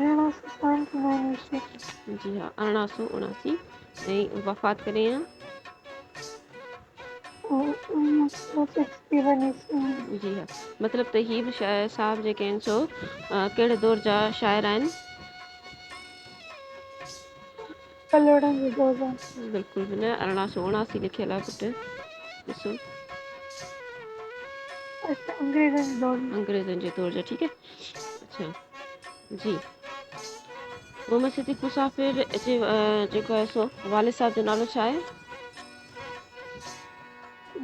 1979 जी हाँ, 1879 ऐं वफ़ात कॾहिं आहे? 1961 ईस्वी में। जी हाँ, मतिलबु त ही बि साहब जेके आहिनि सो कहिड़े दौर जा शाइर आहिनि? कलोड़न जे दौर जा। बिल्कुलु बि न, 1879 लिखियलु आहे पुटु, ॾिसो अच्छा, अंग्रेज़नि जे दौर में। अंग्रेज़नि जे दौर जा, ठीकु आहे। अच्छा जी, मोहम्मद सिद्दीक़ मुसाफ़िर जे जेको आहे सो वालिद साहब जो नालो छा आहे?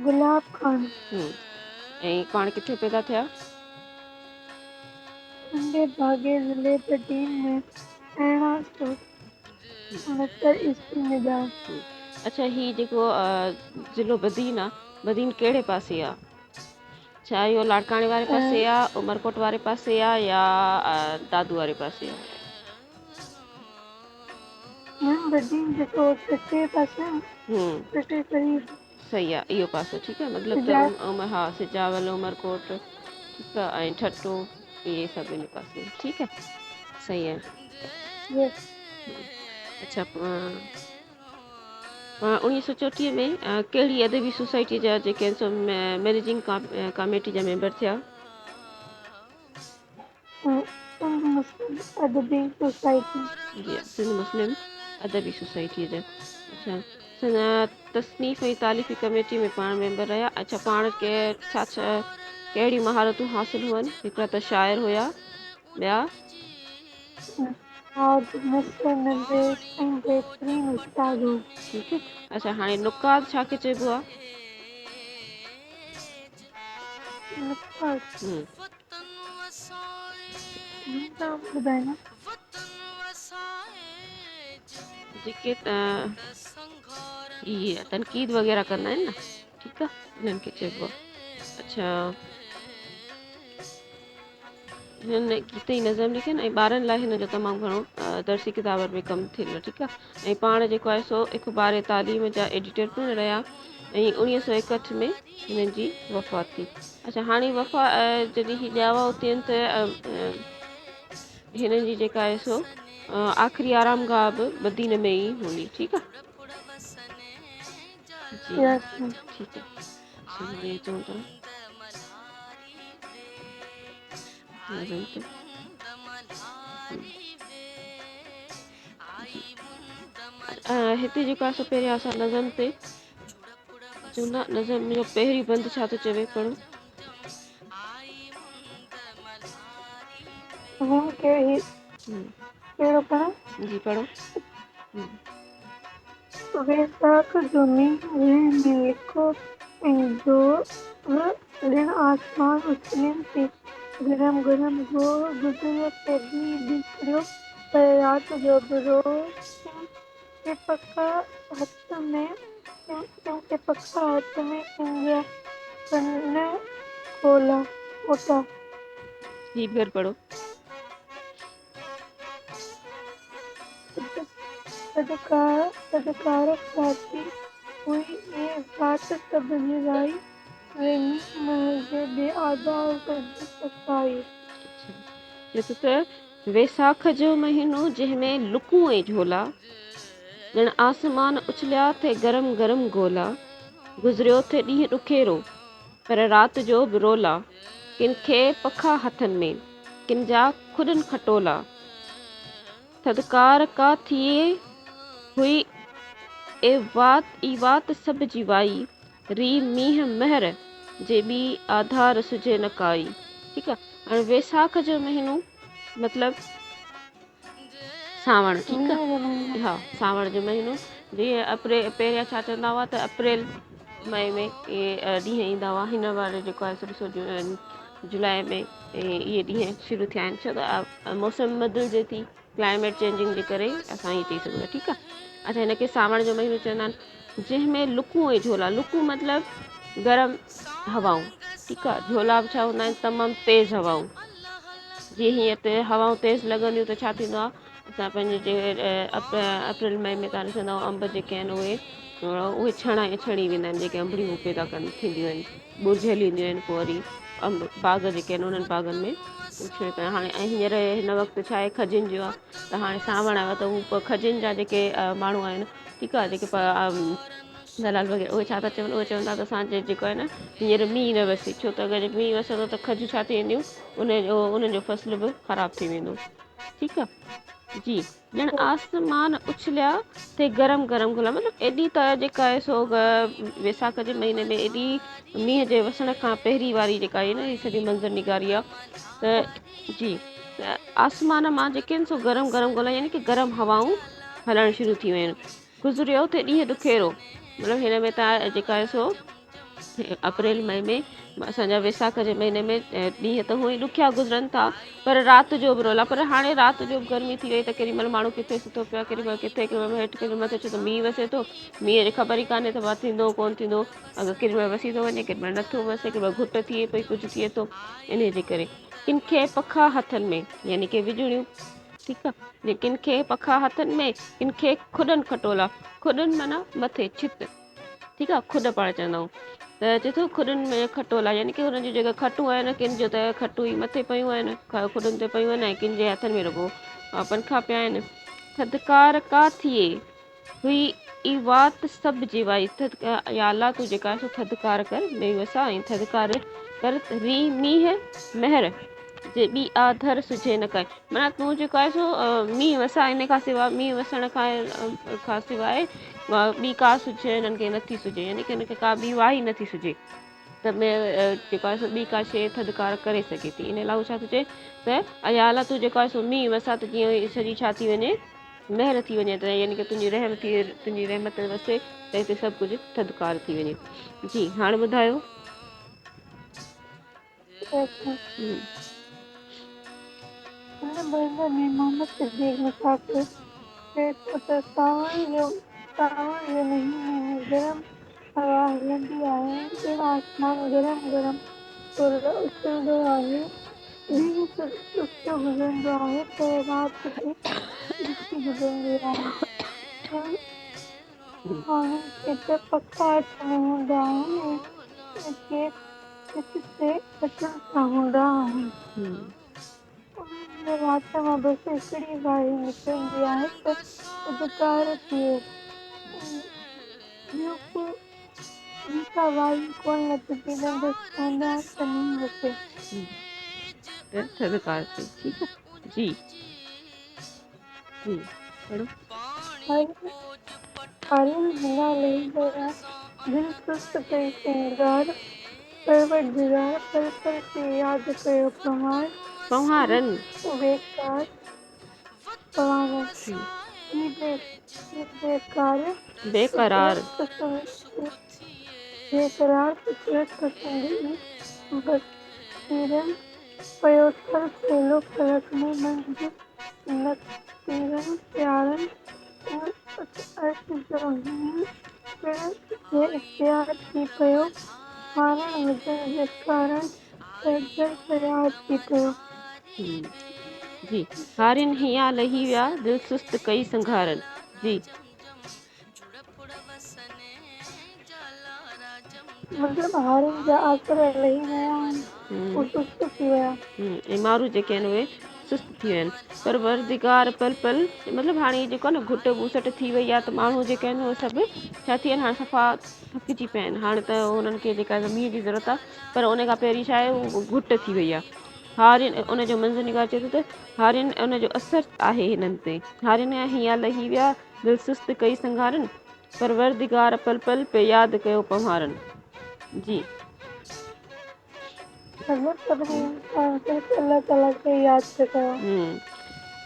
गुलाब खान। ऐं पाण किथे पैदा थिया? खंडे बागे ज़िले बदीन में 1869 ईस्वी में ॼाओ। अच्छा, ही जेको ज़िलो बदीन आहे, बदीन कहिड़े पासे आहे? छा इहो लाड़काणे वारे पासे आहे, उमरकोट वारे पासे आहे, या दादू वारे पासे आहे? मैम बदीन जेको सचे पासे आहे, सचे करीब। सही आहे, इहो पासो ठीकु आहे, मतिलबु त सिजात। हा सिजावल, उमरकोट, ठीकु आहे, ऐं ठट्टो, इहे सभु इन पासे, ठीकु आहे, सही आहे। यस। अच्छा, 1934 में कहिड़ी अदबी सोसाइटी जा जेके आहिनि सो मैनेजिंग कमेटी जा मेंबर थिया? सिंध मुस्लिम अदबी सोसाइटी। जी, सिंध मुस्लिम अदबी सोसाइटीअ जा। अच्छा, तसनीफ़ ऐं तालीफ़ी कमेटी में पाण मेंबर रहिया। अच्छा, पाण के छा छा कहिड़ी महारतूं हासिलु हुअनि? हिकिड़ा त शाइर हुया, ॿिया? और नस्र नवेश ऐं बहितरीन उस्ताद हो। ठीकु आहे। अच्छा, हाणे नुक़ाद छा खे चइबो आहे? नुक़ाद हम्म, तव्हां ॿुधाईंदा। जेके इहे तनक़ीद वग़ैरह कंदा आहिनि न, ठीकु आहे, इन्हनि खे चइबो आहे। अच्छा, हिन गीत जी नज़म लिखियनि ऐं ॿारनि लाइ हिन जो तमामु घणो दर्सी किताबनि में कमु थियल, ठीकु आहे। ऐं पाण जेको आहे सो इख़बार तालीम जा एडिटर पिणु रहिया ऐं 1961 में हिननि जी वफ़ात थी। अच्छा, हाणे जॾहिं ही ॼावा थियनि त हिननि जी जेका आहे सो आख़िरी आरामगाह बि बदीन में ई हूंदी, ठीकु आहे। जी यस मैम। ठीकु आहे। हाणे अचूं था नज़म ते। हिते जेको आहे सो पहिरियां असां नज़म ते चवंदा, नज़म जो पहिरीं बंदि छा थो चवे, पढ़ो। मैम कहिड़ो पढ़ां? जी पढ़ो। वैसाख जो मींहुं में लिखो ऐं जो ऋण आसमान उछलनि थी गरम गरम हो गुज़रियो ते ॾींहुं बिछड़ियो पर राति जो बि रोशनी के पका हथ में के पका हाथ में इंजा कन खोला ओटा। ही फिर पढ़ो। सदकार खाती हुई ये बात सब निभाई वे मींहुं महल जे बेआदार गॾु सफाई। ॾिस त वैसाख जो महीनो जंहिंमें लुकूं ऐं झोला ॼण आसमान उछलिया थे गरम गरम गोला गुज़रियो थे ॾींहुं ॾुखेरो पर राति जो बि रोला किन खे पखा हथनि में किन जा खुॾनि खटोला थदकार का थिए हुई ई वात सभ जी वाई री मींहुं महर जे ॿी आधार सुझे न काई। ठीकु आहे। हाणे वैसाख जो महीनो मतिलबु सावण, ठीकु मींहं जो महीनो। आहे। हा, सावण जो महीनो जीअं पहिरियां छा चवंदा हुआ त अप्रैल मई में इहे ॾींहं ईंदा हुआ। हिन बार जेको आहे सो ॾिसो जुलाई में इहे ॾींहं शुरू थिया आहिनि छो त मौसम बदिलजे थी, क्लाइमेट चेंजिंग जे करे असां ईअं चई सघूं था, ठीकु आहे। अच्छा, हिनखे सावण जो महीनो चवंदा आहिनि जंहिंमें लुकूं ऐं झोला, लुकूं मतिलबु गरम हवाऊं, ठीकु आहे। झोला बि छा हूंदा आहिनि तमामु तेज़ हवाऊं। जीअं हीअं हिते हवाऊं तेज़ लॻंदियूं त छा थींदो आहे, असां पंहिंजे अप्रैल मई में तव्हां ॾिसंदव अंब जेके आहिनि उहे उहे छणी वेंदा आहिनि जेके अंबड़ियूं पैदा थींदियूं आहिनि, ॿुरझियल ईंदियूं आहिनि, पोइ वरी अंब बाग़ जेके आहिनि उन्हनि बाग़नि में छो त हाणे हींअर हिन वक़्तु छा आहे खजिन जो आहे, त हाणे सावण आयो त हू खजिन जा जेके माण्हू आहिनि, ठीकु आहे, जेके दलाल वग़ैरह उहे छा था चवनि, उहे चवनि था त असांजे जेको आहे न हींअर मींहुं न वसे, छो त अगरि मींहुं वसंदो त खजूं छा थी वेंदियूं, उन्हनि जो फसल बि ख़राबु थी वेंदो। ठीकु आहे जी। ॼण आसमान उछलिया ते गरम गरम गुला, मतिलबु एॾी त जेका आहे सो वैसाख जे महीने में एॾी मींहं जे वसण खां पहिरीं वारी जेका आहे न हीअ सॼी मंज़र निगारी आहे त जी। त आसमान मां जेके आहिनि सो गरम गरम गोला यानी कि गरम हवाऊं हलणु शुरू थी वियूं आहिनि। गुज़रियो त ॾींहुं ॾुखियो, मतिलबु हिन में त जेका आहे सो अप्रैल मई में असांजा वैसाख जे महीने में ॾींहं त हूअं ई ॾुखिया गुज़रनि था, पर राति जो बि रोल आहे। पर हाणे राति जो बि गर्मी थी वई त केॾी महिल माण्हू किथे सुतो पियो आहे, केॾी महिल किथे, केॾी महिल हेठि, केॾी महिल मथे, छो त मींहुं वसे थो, मींहं जी ख़बर ई कान्हे त थींदो कोन थींदो, अगरि केॾी महिल वसी थो वञे, केॾी महिल नथो वसे, केॾी महिल घुट थिए पई, कुझु थिए थो, इन जे करे किन खे पखा हथनि में यानी कि विझड़ियूं, ठीकु आहे, किन खे पखा हथनि में, किन खे खुॾनि खटोला, खुॾनि माना मथे छित, ठीकु आहे, खुॾ पाण चवंदा आहियूं, त चए थो खुॾनि में खटोला यानी कि हुननि जूं जेके खटूं आहिनि, किन जो त खटूं ई मथे पियूं आहिनि, खुॾनि ते पियूं आहिनि, ऐं किन जे हथनि में रुॻो पंखा पिया आहिनि। थधिकार का थिए हुई ई वात सभु जेवाई, या अल्लाह तूं जेका आहे सो थधिकार कर ॾेई वसा, ऐं थधिकार कर री मींहं महर जे ॿी आधर सुझे न काए, माना तूं जेको आहे सो मींहुं वसा, इन खां सवाइ मींहुं वसण खां सवाइ ॿी का सुझे हिननि खे नथी सुझे, यानी कि हिनखे का ॿी वाही नथी सुझे, त जेको आहे सो ॿी का शइ थधिकार करे सघे थी। इन लाइ छा थो चए त अयाला तूं जेको आहे सो मींहुं वसा त जीअं सॼी छा थी वञे, महर थी वञे, त यानी कि तुंहिंजी रहमत वसे त हिते सभु कुझु थधिकार थी वञे। जी हाणे ॿुधायो। हिन महीने में मोहम्मद सिद्दीक़ मुसाफ़िर सावण जो महीने में गरम हवा हलंदी आहे, ॼण आसमान गरम गरम उछलंदो आहे, ॾींहुं सुस्त गुज़रंदो आहे त राति बि ॾुखी गुज़रंदी आहे। माण्हुनि खे त पखा हथ में हूंदा आहिनि ऐं के छित ते छतुनि सां हूंदा आहिनि। उन्हनि जे वात मां बसि हिकिड़ी वाही निकिरंदी आहे त थधिकार थिए, ॿी का वाही कोन नचंदी, संदसि चवंदा आहिनि त मींहुं वसे। थधिकार थिए, ठीकु आहे जी। पढ़ो। हारिन हिना लही दिल सुस्त कई श्रृंगार, परवरदिगार पल पल ते यादि कयो पंहारन बेकार पवारन, ही बेकार बेकरार बेकरार फितरत पसंद बसीरन, पयो थर फैलो फलक में मंझि नक़ीरन प्यारन, अर्श ज़मीन पिण जे इख़्तियार थी पियो, हारण वजन जे कारण दर फरियाद थी पियो। जी हारिन हिया लही विया दिलि सुस्त कई संघारन। जी मतिलबु हारिन जा आसर लही विया आहिनि, उहे सुस्त थी विया। ऐं माण्हू जेके आहिनि उहे सुस्त थी विया आहिनि, परवरदिगार पल पल मतिलबु हाणे जेको आहे न घुट ॿुसट थी वई आहे, त माण्हू जेके आहिनि उहे सभु छा थी विया आहिनि, हाणे सफ़ा थकिजी पिया आहिनि। हाणे त उन्हनि खे जेका मींहं जी ज़रूरत आहे, पर उन खां पहिरीं छा आहे उहो घुट थी वई आहे। हारिन उनजो मंज़र निगार चए थो त हारिन उनजो असरु आहे हिननि ते, हारिन हीअं लही विया दिलि सुस्त कई संघारन, परवरदिगार पल पल पे यादि कयो पंहारन। जी सभिनी इंसान सिर्फ़ु अल्लाह ताला खे यादि पियो कयो।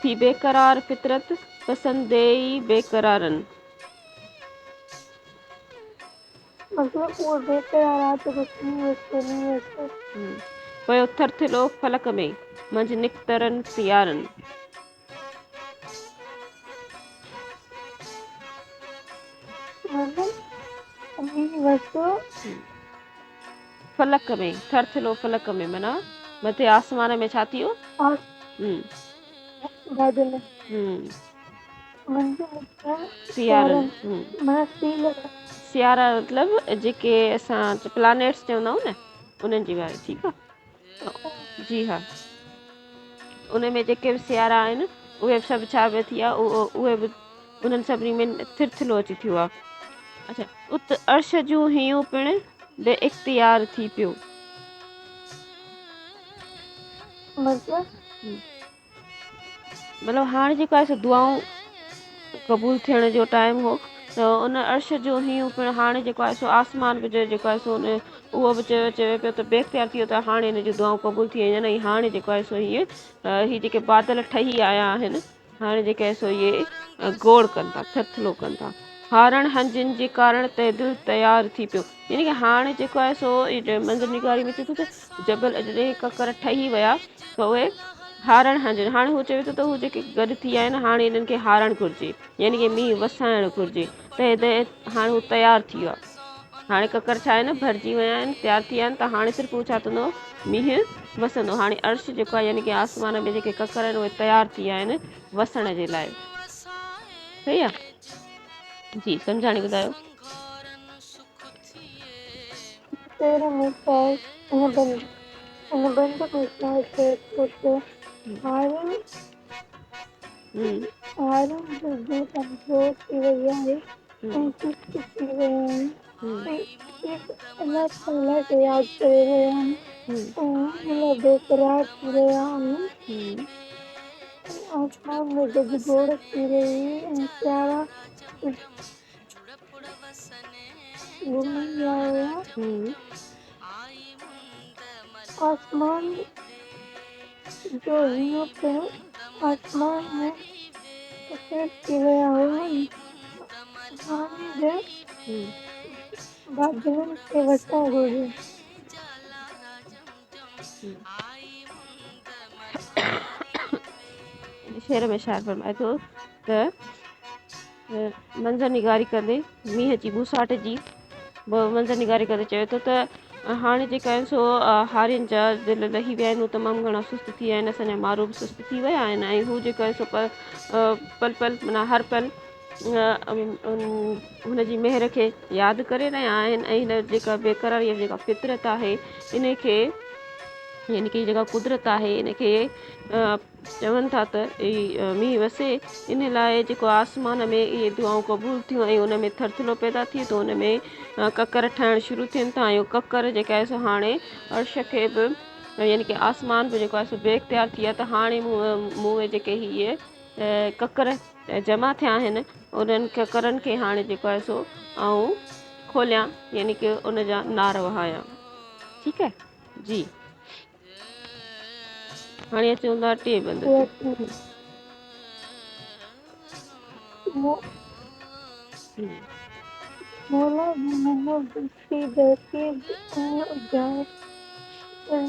थी बेकरार फितरत पसंदेई बेकरारन, मतिलबु उहो बेकरार राति बसि मींहुं वसे। पयो थरथिलो फलक में मंझि निकतरन सियारन। मींहुं वसो फलक में, थरथिलो फलक में माना मथे आसमान में छा थी वियो, बादल मुंहिंजे मित्र सियारनि माना सी लॻा सियारा मतिलबु जेके असां प्लानेट्स चवंदा आहियूं न उन्हनि जी ॻाल्हि ठीकु आहे जी हा उन में जेके बि सियारा आहिनि उहे बि सभु छा बि थी विया उहे बि उन्हनि सभिनी में थिरथिलो अची थियो आहे अच्छा उत अर्श जूं हियूं पिणु बे इख़्तियार थी पियो मतिलबु हाणे जेको आहे सो दुआऊं क़बूल थियण जो टाइम हो त उन अर्श जो हीअं पिणु हाणे जेको आहे सो आसमान बि जेको आहे सो उहो बि चवे पियो त बेख्तियार थी वियो त हाणे हिन जूं दुआऊं क़बूल थी वयूं आहिनि ऐं हाणे जेको आहे सो हीअ जेके बादल ठही आया आहिनि हाणे जेके आहे सो इहे गोड़ कनि था थरथलो कनि था हारण हंजिन जे कारण ते दिलि तयारु थी पियो यानी की हाणे जेको आहे सो मंज़र निगारी में चए थो त जबल जॾहिं ककर ठही विया त उहे हारण हंजिन हाणे हू चवे थो त हू जेके गॾु थी विया आहिनि हाणे इन्हनि खे हारणु घुरिजे यानी की मींहुं वसाइणु घुरिजे त हाणे हू तयारु थी वियो आहे हाणे ककर छा आहे न भरिजी विया आहिनि तयारु थी विया आहिनि त हाणे सिर्फ़ु हू छा थींदो मींहुं वसंदो हाणे अर्श जेको आहे यानी की आसमान में जेके ककर आहिनि उहे तयारु थी विया आहिनि वसण जे लाइ सही आहे जी सम्झाणी ॿुधायो तेरे में शायद इन बंद में शायद सोचे हारून जो कमजोर थी वई आहे ऐं सुस्त थी विया आहिनि ऐं अल्लाह ताला खे यादि करे रहिया आहिनि ऐं बेक़रार थी रहिया आहिनि आसमान में गजगोड़ थी रही ऐं सियारा घुमी आया आसमान जो हीअं पिणु आसमान में सफ़ेद थी विया हुआ हाणे जे बादलनि खे वठो घुरिजे शेर में शायर फरमाए थो त मंज़र निगारी कंदे मींहं जी बुसाट जी मंज़र निगारी कंदे चवे थो त हाणे जेका आहिनि सो हारियुनि जा दिलि लही विया आहिनि हू तमामु घणा सुस्त थी विया आहिनि असांजा माण्हू बि सुस्त थी विया आहिनि ऐं हू जेको आहे सो पल पल माना हर पल हुनजी मेहर खे यादि करे रहिया आहिनि ऐं हिन जेका बेक़रारी जेका फितरत आहे इन खे यानी की जेका कुदरत आहे इनखे चवनि था त मींहुं वसे इन लाइ जेको आसमान में इहे दुआऊं क़बूल थियूं ऐं उन में थरथलो पैदा थिए थो उन में ककर ठहिणु शुरू थियनि था ऐं ककर जेका आहे सो हाणे अर्श खे बि यानी की आसमान बि जेको आहे सो बेख्तियार थी विया त हाणे मूं में जेके हीअ ककर जमा थिया आहिनि उन्हनि ककरनि खे हाणे जेको आहे सो ऐं खोलियां यानी की उन जा नार वहायां ठीकु आहे जी हाणे चवंदा टे बंद मौला जी मनो बस्ती दहती उजाए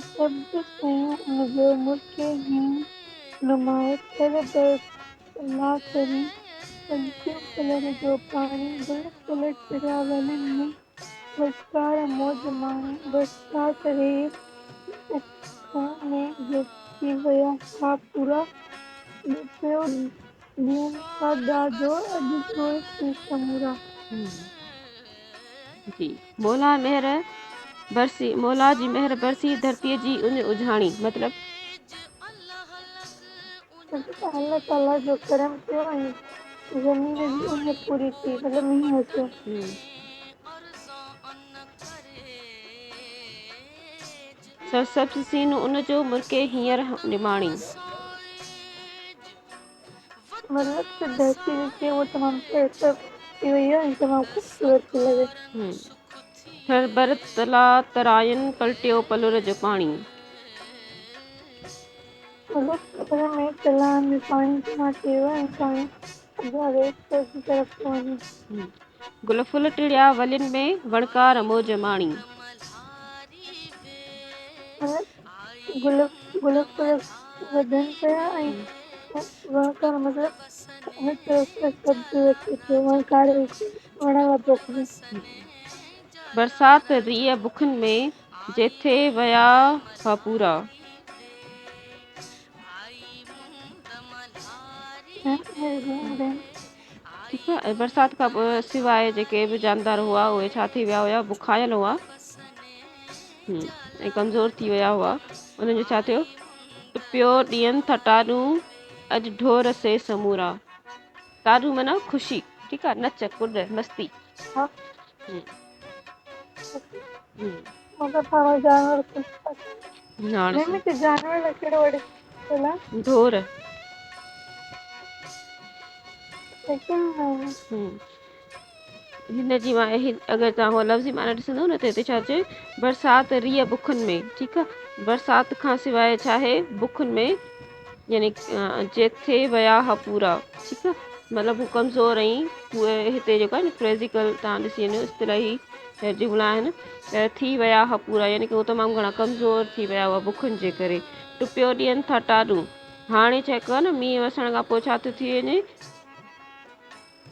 सब्ज शयूं उनजो मुल्क हीअं नुमाए कर अल्लाह करीम पंछियूं कलर जो पाणी बरस पलट फिरिया वलनि में वचकार मौज माणे बरसात रे उखों में गिरती विया था पूरा पियो ॾींहंनि खां ॾाढो अॼु सोए थी समूरा जी मौला मेहर बरसी मौला जी मेहर बरसी धरतीअ जी उन उजाणी मतिलबु अल्लाह ताला जो करम थियो ऐं ज़मीन जी उन पूरी थी मतिलबु मींहुं अचो सरसब्ज़ सीन उन जो मुर्के हींअर निमाणी मतलब कि धरती नीचे वो तमाम सरसब थी वई है ऐं तमामु ख़ूबसूरत थी लॻे थर बर तला तरायन पलटियो पलुर जो पाणी मतलब घर में तलाउनि में पाणी जमा थी वियो आहे ऐं पाणी अॻियां रेत जी तरफ़ थो वञे गुल फुल टिड़िया वलियुनि में वणकार मौज माणी गुल फुल वधनि पिया ऐं वणकार मतिलबु हर तरफ़ सब्ज़ अचे थो वणकार वण पोखनि बरसाति रीअ बुखनि में जेथे विया हुआ पूरा रीम ठीकु आहे। ऐं बरसाति खां सवाइ जेके बि जानदार हुआ उहे छा थी विया हुआ, बुखायल हुआ ऐं कमज़ोर थी विया हुआ। उन्हनि जो छा थियो, पियो ॾींहंनि था टाॾूं, अॼु ढोर से समूरा। टाॾूं माना ख़ुशी, ठीकु आहे, नच कुॾ मस्ती। हाँ हम्म, हम्म, मतलब हमारे जानवर कुछ हाणे नहीं में जानवर लकड़ वड़े बोला ढोर लेकिन हिन जी अगरि तव्हां उहो लफ़्ज़ी माना ॾिसंदव न त हिते छा चए, बरसाति रीह बुखनि में, ठीकु आहे। बरसाति खां सवाइ छा आहे, बुखनि में, यानी जेथे विया हा पूरा, ठीकु आहे। मतिलबु हू कमज़ोर ऐं उहे हिते जेको आहे न फ्रेज़िकल तव्हां ॾिसी वञो इस्तिलाही जुमिला आहिनि, थी विया हा पूरा, यानी की उहो तमामु घणा कमज़ोर थी विया हुआ बुखनि जे करे। टुपियो ॾियनि था टाॾूं, हाणे चेक आहे न मींहुं वसण खां पोइ छा थो थी वञे,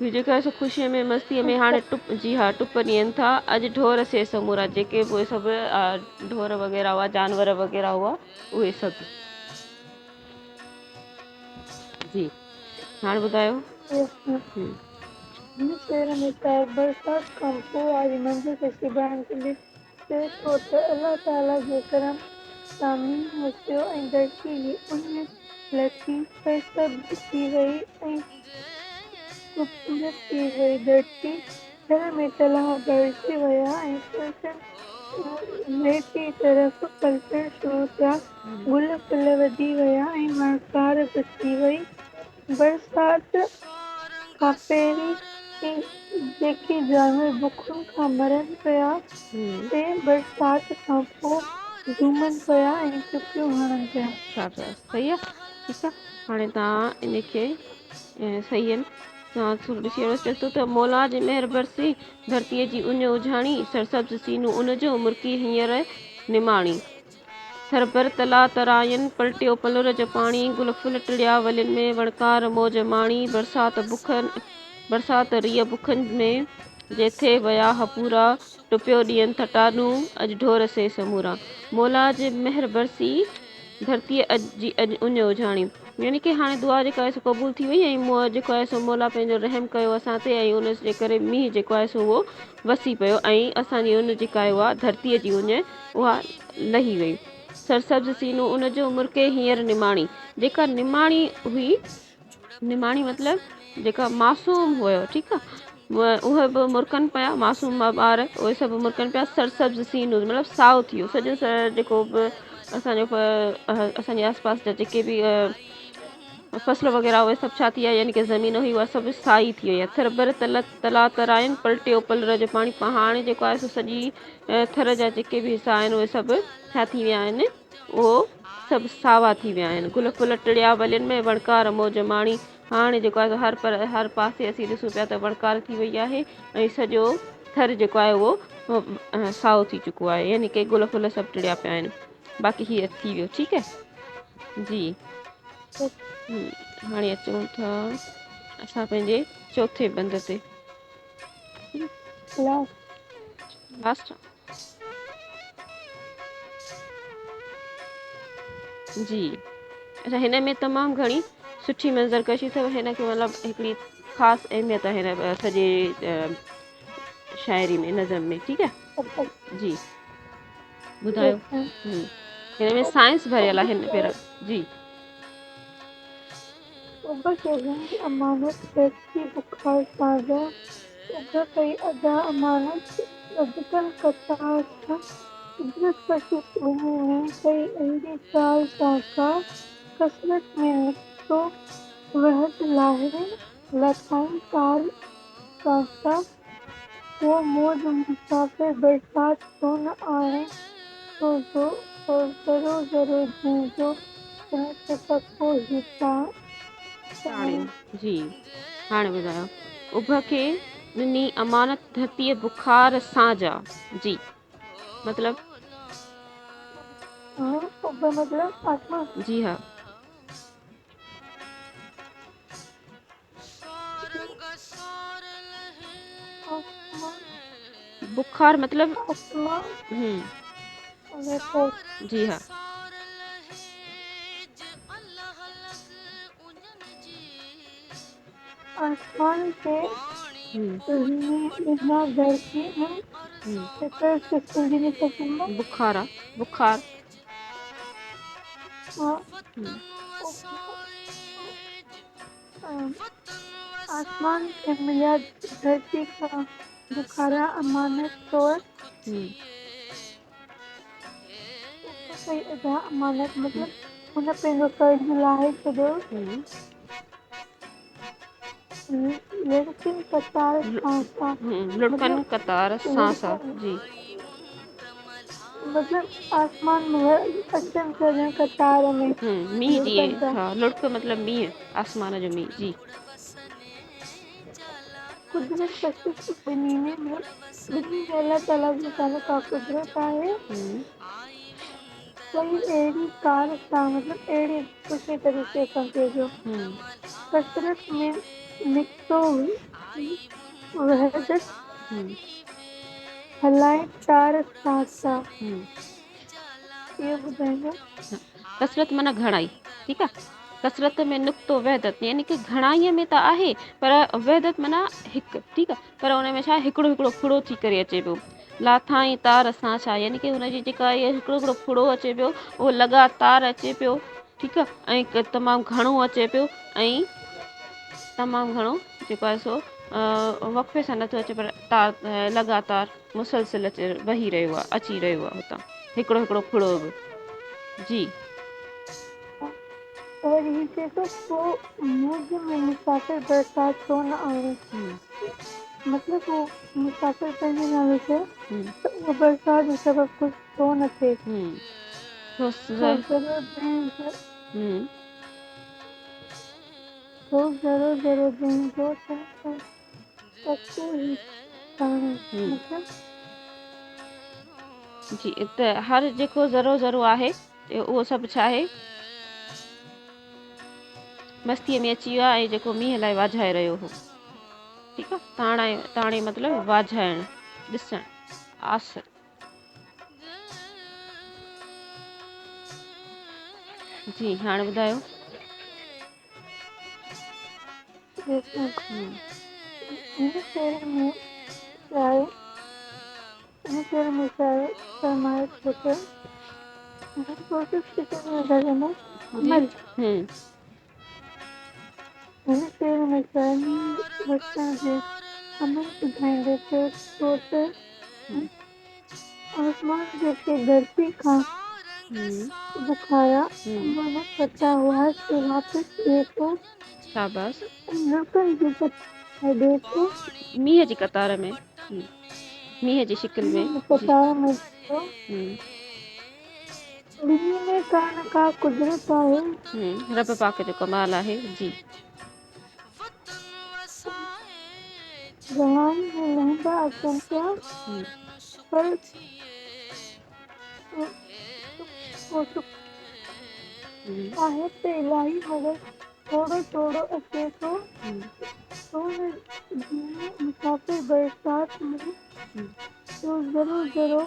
जेका ख़ुशीअ में मस्तीअ में हाणे जी हा टुप ॾियनि था, अॼु ढोर से समूरा, जेके बि उहे सभु ढोर वग़ैरह हुआ, जानवर वग़ैरह हुआ, उहे सभु। जी हाणे ॿुधायो। शेर में बरसात खां पोइ वारी मंज़िल खे सिबाइण के लिए चए थो त अलाह ताला जे करम सां मींहुं वसियो ऐं धरती जी उन लथी, सरसब्ज़ थी वई ऐं ख़ूबसूरत थी वई धरती। घर में तलाउ भरिजी विया ऐं फुल्कनि हेठि तरफ़ पलटण शुरू थिया। गुल फुल वधी विया ऐं वणकार बि थी वई। बरसाति खां पहिरीं जेके जानवर बुखनि खां मरनि पिया, से बरसाति खां पोइ झूमनि पिया ऐं चुपियूं हणनि पिया। शाबाश, सही आहे, ठीकु आहे। हाणे तव्हां इनखे सही आहिनि, तव्हां थोरो ॾिसी वठो चए थो त मौला जी महिर बरसी, धरतीअ जी उञ उझाणी, सरसब्ज़ सीनू उनजो मुर्की हींअर निमाणी। थरबर तला तरायनि, पलटियो पलुर जो पाणी, गुल फुल टिड़िया वलियुनि में, वणकार मौज माणी। बरसाति रीह बुखनि में, जेथे विया हा पूरा, टुपियो ॾियनि था टाॾूं, अॼु ढोर से समूरा। मौला जे महिर बरसी, धरतीअ जी अॼु उञ उझाणी, यानी की हाणे दुआ जेका आहे सो क़बूल थी वई ऐं जेको आहे सो मौला पंहिंजो रहम कयो असां ते ऐं उन जे करे मींहुं जेको आहे सो उहो वसी पियो ऐं असांजी उन जेका आहे उहा धरतीअ जी उञ उहा लही वई। सरसब्ज़ सीनू उनजो मुर्के हींअर निमाणी, जेका निमाणी हुई, निमाणी मतिलबु जेका मासूम हुयो, ठीकु आहे, उहे बि मुर्कनि पिया, मासूम ॿार उहे सभु मुर्कनि पिया। सरसब्ज़ सीनू मतिलबु साओ थी वियो सॼो, जेको बि असांजो असांजे आसपास जा जेके बि फसल वग़ैरह उहे सभु छा थी विया, यानी की ज़मीन हुई उहा सभु साई थी वई आहे। थरबर तला तराइनि, पलटियो पलर जो पाणी, हाणे जेको आहे सो सॼी थर जा जेके बि हिसा आहिनि उहे सभु छा थी विया आहिनि, उहो सभु सावा थी विया आहिनि। गुल फुल टिड़िया वलियुनि में, वणकार मौज माणी। हाणे जेको आहे हर पासे असीं ॾिसूं पिया त वणकार थी वई आहे ऐं सॼो थर जेको आहे उहो साओ थी चुको आहे, यानी की गुल फुल सभु टिड़िया पिया आहिनि। बाक़ी हीअ थी वियो, ठीकु आहे जी। हाणे अचूं था असां पंहिंजे चौथे बंद ते। लास्ट जी। अच्छा, हिन में तमामु घणी सुठी मंज़रकशी अथव, हिन खे मतिलबु हिकिड़ी ख़ासि अहमियत आहे हिन सॼे शाइरी में, नज़म में, ठीकु आहे जी। ॿुधायो। हिन में साइंस भरियल आहे हिन पहिरियों जी। सुबह के हिंद अमानत बैठती बुखार साजा, सुबह कई अदा अमानत अजकल कतार था, कुदरत कशिश भूमि में कई अहरी चाल साका, कसरत में निकतो वहद लाहिरे, लथाइन ताल साका, वो मौज मुसाफिर बरसात तो न आणे, तो ज़रो ज़रो जंहिंजो हिन तको ही जी। हाणे ॿुधायो, उभ खे ॾिनी अमानत धरतीअ बुखार साजा, जी मतलब उभ मतलब आत्मा, जी हाँ। बुखार मतलब जी हाँ। आसमान के में इतना धरती में शिखर सिस्टम जिन्हें कहते बुखारा बुखार आसमान के मिला धरती का बुखारा अमानत तौर सही अदा अमानत मतलब उन पंहिंजो कर्ज लाहे छॾियो लड़किन कतार सां सां लुड़कन कतार सां सां जी मतलब आसमान में अचन करण कतार में मींह जीअं हा लुड़क मतलब मींह आसमान जो मींह जी कुदरत कशिश ॿिन्ही में ॿिन्ही में अल्लाह ताला जो का कुदरत आहे कोई अहिड़ी कार सां मतलब अहिड़े सुठे तरीक़े सां कजो कसरत में निकितो वहदत हलाए तार सां सां इहो ॿुधाईंदो कसरत माना घणाई ठीकु आहे कसरत में नुक़्तो वहदत यानी कि घणाईअ में त आहे पर वहदत माना हिकु ठीकु आहे पर हुन में छा हिकिड़ो हिकिड़ो फुड़ो थी करे अचे पियो लाथाई तार सां छा यानी कि हुनजी जेका इहा हिकिड़ो हिकिड़ो फुड़ो अचे पियो उहो लॻातार अचे पियो ठीकु आहे ऐं तमामु घणो अचे पियो ऐं तमामु घणो जेको आहे सो वक़्फ़े सां नथो अचे पर लॻातार मुसलसिल अचे वही रहियो आहे अची रहियो आहे हुतां हिकिड़ो हिकिड़ो फुड़ो बि जी और ही चए थो पोइ मुंहिंजे में मुसाफ़िर बरसाति छो न आणे मतलब वो मुसाफ़िर पंहिंजे नाले से त उहो बरसाति जो सबबु कुझु छो न थिए तो ज़रो ज़रो दिन जो मतलब जी त हर जेको ज़रो ज़रो आहे उहो सभु छा आहे मस्तीअ में अची वियो आहे ऐं जेको मींहं लाइ वाझाए रहियो हो ठीकु आहे ताणे मतिलबु वाझाइण ॾिसण आस जी हाणे ॿुधायो हिन शेर में फरमाए थो त कोशिश किचन में घर में अमल हिन शेर में शाइनी वचन जे अमल ॿुधाईंदे चयो छो त आसमान जेके धरती खां बुखारा मन पता हुआ से वापस देखो शाबाश लुड़कन जी कतार थो मींहं जी कतार में मींहं जी शिकिल में कतार में ॿिन्ही में का न का कुदरत आहे रब पाक जो कमाल आहे जी जवानी में लहंगा अचनि पिया पर आहे त इलाही मगर थोरो थोरो अचे थो तो मुसाफ़िर बरसाति में तो ज़रो ज़रो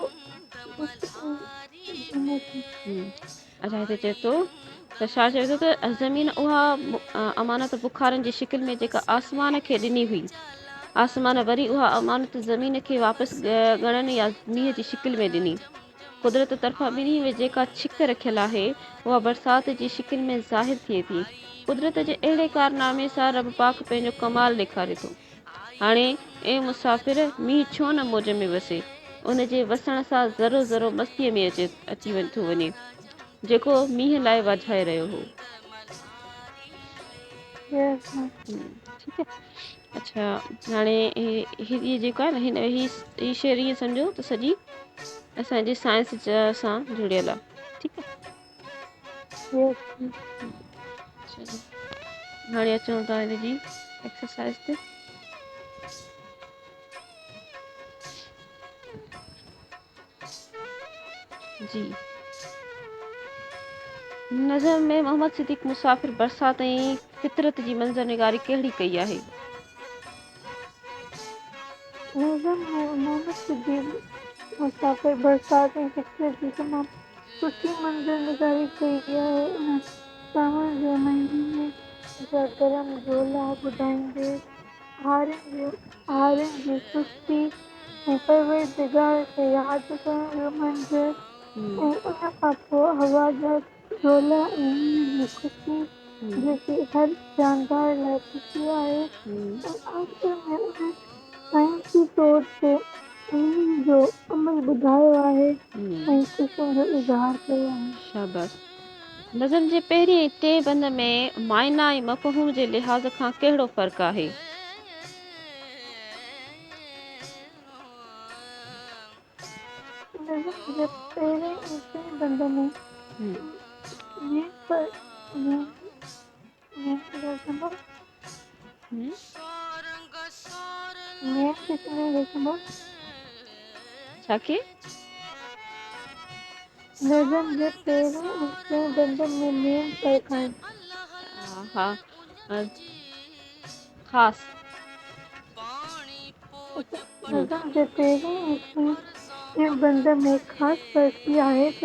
अच्छा हिते चए थो त छा चए थो त ज़मीन उहा अमानत बुखारनि जी शिकिल में जेका आसमान खे ॾिनी हुई आसमान वरी उहा अमानत ज़मीन खे वापसि ॻणण या मींहं जी शिकिल में ॾिनी कुदरत तरफ़ां ॿिन्ही में जेका छिक रखियल आहे उहा बरसाति जी शिकिल में ज़ाहिर थिए थी कुदरत जे अहिड़े कारनामे सां रब पाक पंहिंजो कमाल ॾेखारे थो हाणे ए मुसाफ़िर मींहुं छो न मौज में वसे उन जे वसण सां ज़रो ज़रो मस्तीअ में अची थो वञे जेको मींहं लाइ वाझाए रहियो हो ठीकु आहे अच्छा हाणे हीअ जेको आहे न ही शेर ईअं सम्झो त सॼी असांजे साइंस सां जुड़ियल आहे ठीकु आहे हाणे अचूं था हिन जी एक्सरसाइज़ ते जी नज़र में मोहम्मद सिद्दीक़ मुसाफ़िर बरसाति ऐं फितरत जी मंज़र निगारी कहिड़ी कई आहे नज़र में मोहम्मद सिद्दीक़ मुसाफ़िर बरसाति ऐं फितरत जी तमामु सुठी मंज़र निगारी कई आहे सावन जे महीने में जा गरम झोला ॿुधाईंदे हारियुनि जी सुस्ती ऐं परवरदिगार खे यादि करण जो मंज़र हम्म, ऐं उन खां पोइ हवा जा झोला ऐं मींहं जी ख़ुशी हम्म, जेकी हर जानदार लाइ ख़ुशी आहे हम्म, ऐं आख़िर में उन साइंसी तौर ते मींहं जो अमल ॿुधायो आहे हम्म, ऐं ख़ुशियुनि जो इज़हार कयो आहे। शाबाश। नज़म जे पहिरीं ऐं टे बंद में मायना ऐं मफ़हूम जे लिहाज़ खां कहिड़ो फ़र्क़ु आहे? नज़म जे पहिरें ऐं टिएं बंद में हम्म, मेन पर मेन मेन नज़म हम्म, मेन कितने नज़म छा के? नज़म जे पहिरें ऐं टिएं बंद में मेन फ़र्क़ु आहे। हा, ख़ासि। हम्म, नज़म जे पहिरें ऐं टिएं बंद में ख़ासि फ़र्क़ु इहा आहे त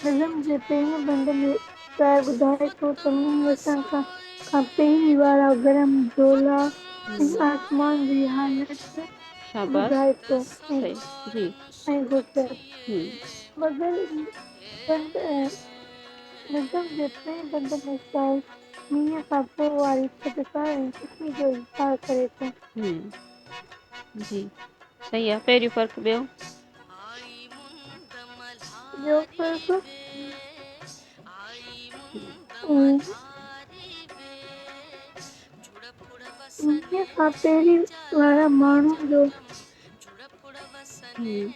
नज़म जे पहिरें बंद में शाइर ॿुधाए थो त मींहुं वसण खां पहिरीं वारा गरम झोला ऐं हम्म, आसमान जी हालत शाबाश। ॿुधाए थो सही। जी। ऐं घुरिज हम्म, मगर बंद नज़म जे टिएं बंद में शाइर मींहं खां पोइ वारी थधिकार ऐं ख़ुशी जो इज़हार करे थो। हम्म, जी सही आहे। पहिरियों फ़र्क़ु ॿियो? ॿियो फ़र्क़ु मींहं खां पहिरीं वारा हम्म,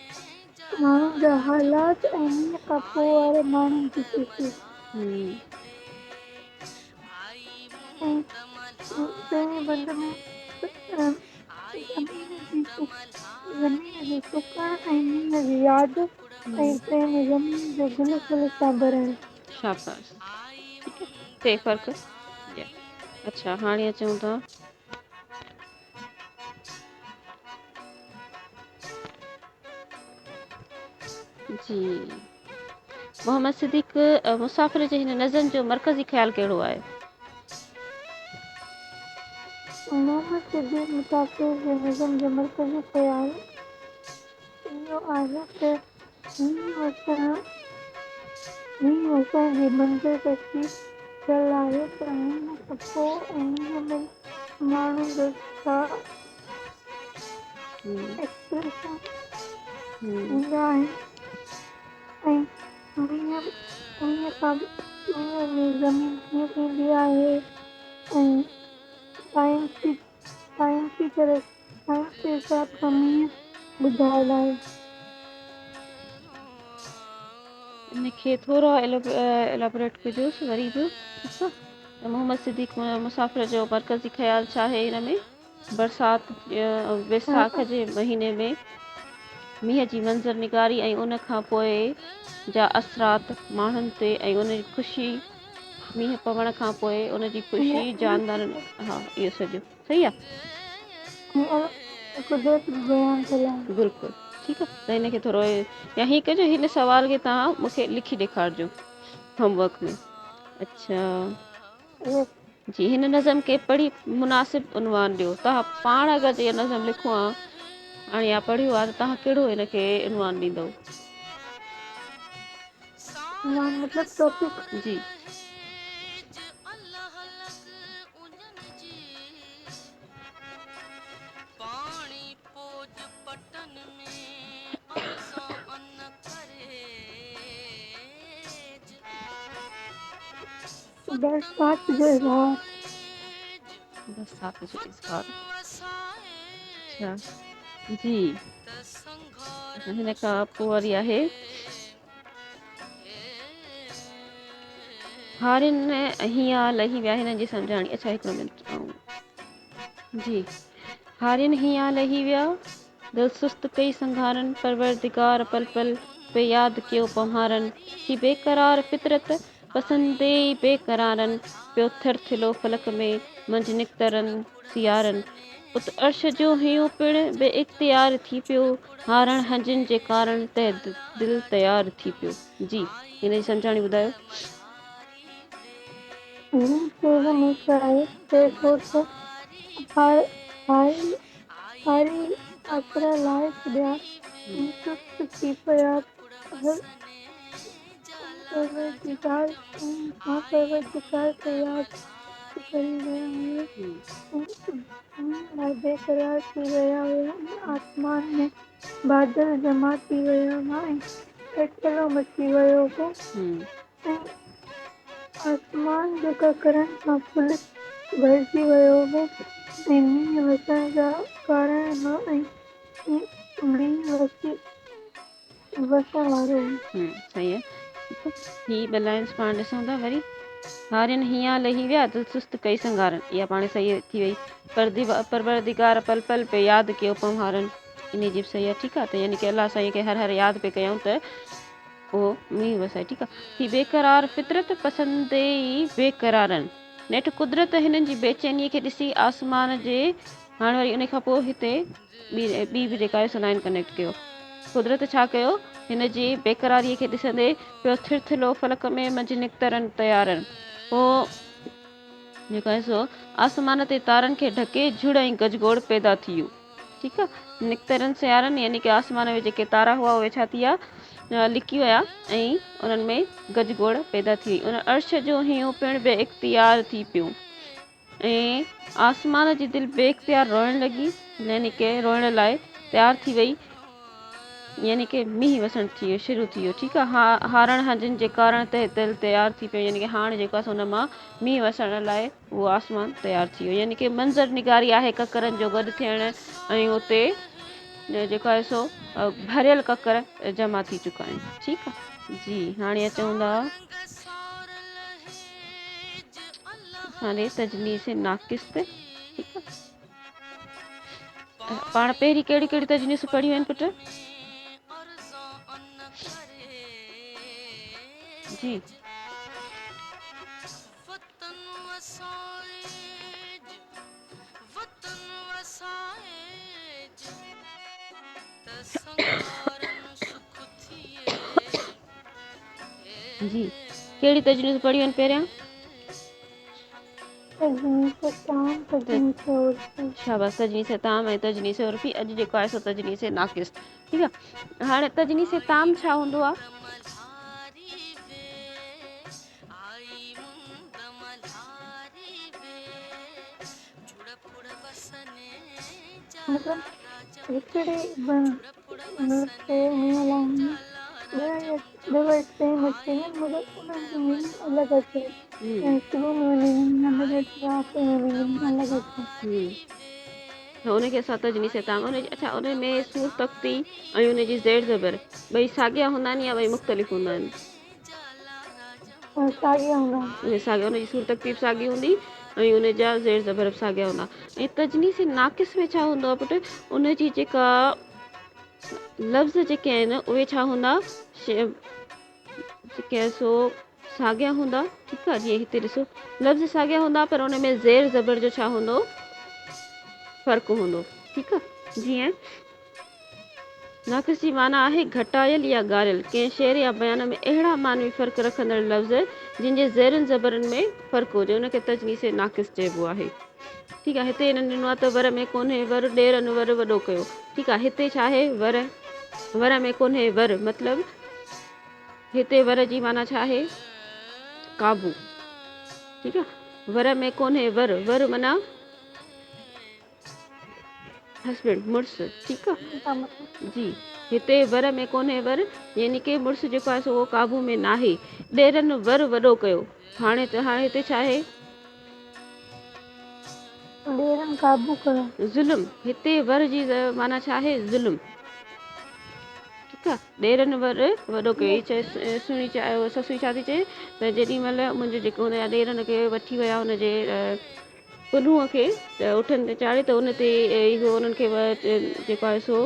माण्हुनि जा हालात ऐं मींहं खां पोइ वारे माण्हुनि जी ख़ुशी हम्म, ऐं पहिरें बंद में ज़मीन जो सुकण ऐं मींहं जी यादि ऐं टे में ज़मीन जो गुल फुल सां भरणु। शाबाश। ठीक है, टे फ़र्क़ु। अच्छा, हाणे अचूं था जी मोहम्मद सिद्दीक़ मुसाफ़िर जे हिन नज़म जो मरकज़ी ख़्यालु कहिड़ो आहे? मोहम्मद सिद्दीक़ मुसाफ़िर जे नज़म जो मर्कज़ी ख़्यालु इहो आहे त मींहुं वसण जी मंज़रकशी थियल आहे त मींहं खां पोइ ऐं मींहं में माण्हुनि जो छा हम्म, एक्सप्रेशन हम्म, हूंदा आहिनि ऐं मींहं में ज़मीन कीअं थींदी आहे ऐं साइंसी जे हिसाब सां मींहुं ॿुधाइल आहे। इनखे थोरो एलेबोरेट कजोसि वरी बि। ठीकु आहे, त मोहम्मद सिद्दीक़ मुसाफ़िर जो मरकज़ी ख़्यालु छा आहे हिन में? बरसाति वैसाख जे महीने में मींहं जी मंज़र निगारी ऐं उन खां पोइ जा असरात माण्हुनि ते ऐं उन जी ख़ुशी मींहं पवण खां पोइ उन जी ख़ुशी जानदारनि। हा, इहो सॼो सही आहे। कुदरत बि बयानु थियल आहे। बिल्कुलु ठीकु आहे, त हिनखे थोरो या हीअं कजो, हिन सवाल खे तव्हां मूंखे लिखी ॾेखारिजो होमवर्क में। अच्छा जी, हिन नज़म खे पढ़ी मुनासिबु उनवान ॾियो। तव्हां पाण अगरि इहो नज़म लिखो आहे हाणे या पढ़ियो आहे त तव्हां कहिड़ो हिनखे उनवान ॾींदव? मतलब टॉपिक जी बरसात जो इज़हार। बरसाति जो इज़हार। अच्छा जी, हिन खां पोइ वरी आहे हारियुनि हीअं लही विया हिननि जी सम्झाणी। अच्छा हिकिड़ो मिंट जी, हारियुनि हीअं लही विया दिलि सुस्त कई संघारनि परवरदिगार पल पल पे यादि कयो पम्हारनि ही बेक़रार फितरत पसंदे बेक़रारनि पियो थर थिलो फलक में मंझि निकतरनि सियारनि उत अर्श जो हियो पिणु बे इख़्तियार थी पियो हारण हंजनि जे कारण त दिलि तयारु थी पियो। जी, हिन जी सम्झाणी ॿुधायो। Rinse Musaid Sesos Har Hari Hari Akra Lai Sudya Intuk Tipayat Har Parvardikar Parvardikar को याद करी गया है बेकरार थी गया हुआ आसमान में बादल जमा थी गया हुआ चलो मची वियो हो ऐं आसमान जेका करंट सां फुल भरिजी वियो हो ऐं मींहुं वसण जा कारण न ऐं मींहुं वसण वारो हो। सही है। ही ॿ लाइन्स पाण ॾिसूं था वरी। हारिन हियां लही विया दिलि सुस्त कई संगारन, इहा पाण सही थी वई। परवरदिगार पल पल पे यादि कयो पमहारन, इन जी बि सही आहे। ठीकु आहे। त यानी कि अलाह साईं खे हर हर यादि पे कयूं त उहो मींहुं वसाए। ठीकु आहे। ही बेक़रार फितरत पसंदि ई बेक़रारनि, नेठि कुदरत हिननि जी बेचैनीअ खे ॾिसी आसमान जे। हाणे वरी उन खां पोइ हिते ॿी बि जेका आहे सो लाइन कनेक्ट कयो। कुदरत छा कयो, हिन जी बेक़रारीअ खे ॾिसंदे पियो थिरथिलो फलक में मंझि निकितरनि तयारनि। पोइ जेको आहे सो आसमान ते तारनि खे ढके झुड़ ऐं गजगोड़ पैदा थी वियो। ठीकु आहे। निकितरनि सियारनि यानी कि आसमान में जेके तारा हुआ उहे छा थी विया, लिकी विया ऐं उन्हनि में गजगोड़ पैदा थी वई। उन अर्श जो हीअं पिणु बे इख़्तियार थी पियो ऐं आसमान जी दिलि बे इख़्तियार रोइण लॻी, यानी कि रोइण लाइ तयारु थी वई, यानी कि मींहुं वसणु थी वियो, शुरू थी वियो। ठीकु आहे। हारण हंजनि जे कारण ते दिलि तयारु थी पियो, यानी कि हाणे जेको आहे हुन मां मींहुं वसण लाइ उहो आसमान तयारु थी वियो। यानी कि मंज़र निगारी आहे ककरनि जो गॾु थियण ऐं उते जेको आहे सो भरियल ककर जमा थी चुका आहिनि। ठीकु आहे जी। हाणे अचूं था असांजे तजनीस नाक़िस ते। ठीकु आहे। पाण पहिरीं कहिड़ी कहिड़ी तजनीस पढ़ियूं आहिनि पुट जी? जी कहिड़ी तजनीस पढ़ियूं आहिनि पहिरियां? तजनीस ताम तजनीस उर्फी। शाबाश। तजनीस ताम ऐं तजनीस उर्फी। अॼु जेको आहे सो तजनीस नाक़िस। ठीकु आहे। हाणे तजनीस ताम छा हूंदो आहे? मतलब हिकिड़े मतलब के हीअं लाइन ॿ टे मछलियूं आहिनि मगर उन्हनि जो मीनिंग अलॻि अचे ऐं शुरू में वञी मीनिंग अलॻि अचे आख़िर में मीनिंग अलॻि अचे। त उनखे असां तजनीस ताम अच्छा उन में सूर तख्ती ऐं उनजी ज़ेर ज़बर ॿई साॻिया हूंदा आहिनि या ॿई मुख़्तलिफ़ हूंदा आहिनि? साॻिया हूंदा आहिनि। उहे साॻिया, उनजी सूर तख्ती बि साॻी हूंदी ऐं उनजा ज़ेर ज़बर बि साॻिया हूंदा। ऐं तजनीस नाक़िस में छा हूंदो आहे पुटु, उनजी जेका लफ़्ज़ जेके आहिनि उहे छा हूंदा, जेके आहे सो साॻिया हूंदा। ठीकु आहे। जीअं हिते ॾिसो लफ़्ज़ साॻिया हूंदा पर उन में ज़ेर ज़बर जो छा हूंदो, फ़र्क़ु हूंदो। ठीकु आहे। जीअं नाक़िस जी माना आहे घटायल या ॻारियल कंहिं शेर या बयान में अहिड़ा मानवी फ़र्क़ु रखंदड़ लफ़्ज़ जिन जे ज़ेरनि ज़बरनि में फ़र्क़ु हुजे, उनखे तजनीस नाक़िस चइबो आहे। ठीकु आहे। हिते हिननि ॾिनो आहे त वर में कोन्हे वर ॾेरनि वर वॾो कयो। ठीकु आहे। हिते छा आहे वर में कोन्हे वर मतिलबु हिते वर जी माना छा आहे, काबू। ठीकु आहे। वर में कोन्हे वर माना हस्बैंड मुड़ुसु। ठीकु आहे जी। हिते वर में कोन्हे वर यानी कि मुड़ुसु जेको आहे सो उहो काबू में नाहे। ॾेरनि वर वॾो कयो। हाणे हिते छा आहे, ॾेरनि काबू कयो। ज़ुल्म। हिते वर जी माना छा आहे, ज़ुल्म। ठीकु आहे। ॾेरनि वर वॾो कयो। हीअ चए सुणी ससु छा थी चए त जेॾी महिल मुंहिंजो जेको हुनजा ॾेरनि खे वठी विया हुनजे पुनूअ खे त उठनि ते चाढ़े त उन ते इहो उन्हनि खे जेको आहे सो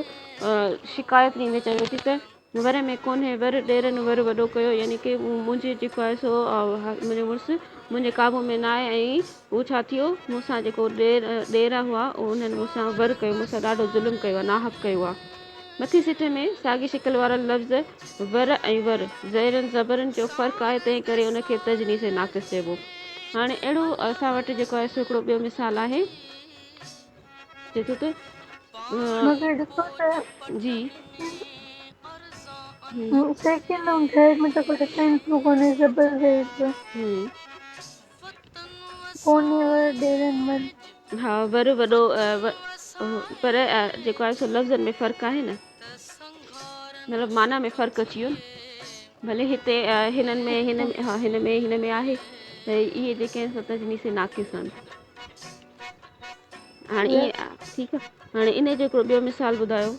शिकायत ॾींदे चयो थी त वर में कोन्हे वर ॾेरनि वर वॾो कयो, यानी कि मुंहिंजे जेको आहे सो मुंहिंजो मुड़ुसु मुंहिंजे काबू में न आहे ऐं उहो छा थियो मूंसां जेको ॾेर हुआ उन्हनि मूंसां वर कयो, मूंसां ॾाढो ज़ुल्म कयो आहे, नाहक कयो आहे। मथे सिट में साॻी शिकल वारा लफ़्ज़ वर ऐं वर ज़ेरनि ज़बरनि जो फ़र्क़ु आहे, तंहिं करे उनखे तजनीस नाक़िस चइबो। हाणे अहिड़ो असां वटि जेको आहे सो हिकिड़ो ॿियो मिसाल आहे जेको त मगर ॾिसो त जी सेकंड ऐं थर्ड में त को डिफरेंस बि कोन्हे ज़बरदस्त कोन्हे ॾेरनि वन हा वॾो वॾो पर जेको आहे सो लफ़्ज़नि में फ़र्क़ु आहे न मतिलबु माना में फ़र्क़ु अची वियो न भले हिते हिननि में हिन में आहे त इहे जेके आहिनि सो तजनी से नाक़िस आहिनि हाणे ईअं ठीकु आहे हाणे इन जो हिकिड़ो ॿियो मिसाल ॿुधायो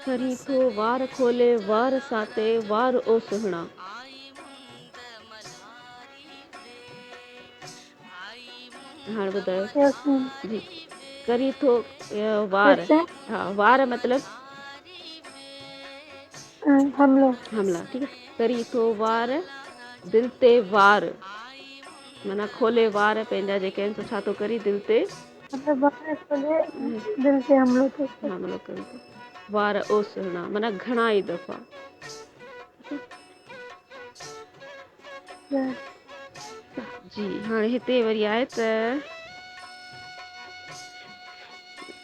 करी थो वार खोले वार साते वार ओ सुहिणा हाणे ॿुधायो जी करी थो वार हा वार मतिलबु हमला ठीकु आहे करी थो वार दिलि ते वार माना खोले वार पंहिंजा जेके आहिनि सो छा थो करी दिलि ते दिल ते हमलो थो हमलो करे थो वार ओ सुहिणा माना घणा ई दफ़ा जी हाणे हिते वरी आहे त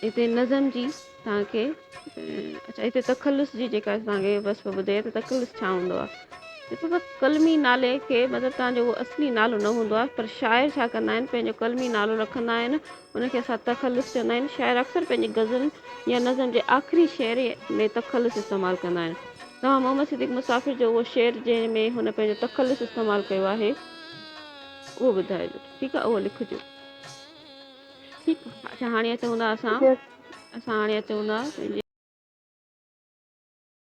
हिते नज़म जी तव्हांखे अच्छा हिते तख़ल्लुस जी जेका तव्हांखे वस्फ़ ॿुधे त तख़ल्लुस छा हूंदो आहे ॾिसो त कलमी नाले खे मतिलबु तव्हांजो उहो असली नालो न हूंदो आहे पर शाइर छा कंदा आहिनि पंहिंजो कलमी नालो रखंदा आहिनि उनखे असां तख़ल्लुस चवंदा आहिनि शाइर अक्सर पंहिंजी गज़ल या नज़म जे आख़िरी शेर में तख़ल्लुस इस्तेमालु कंदा आहिनि तव्हां मोहम्मद सिद्दीक़ मुसाफ़िर जो उहो शेर जंहिंमें हुन पंहिंजो तख़ल्लुस इस्तेमालु कयो आहे उहो ॿुधाइजो ठीकु आहे उहो लिखिजो ठीकु आहे अच्छा हाणे अचूं था असां हाणे अचूं था पंहिंजे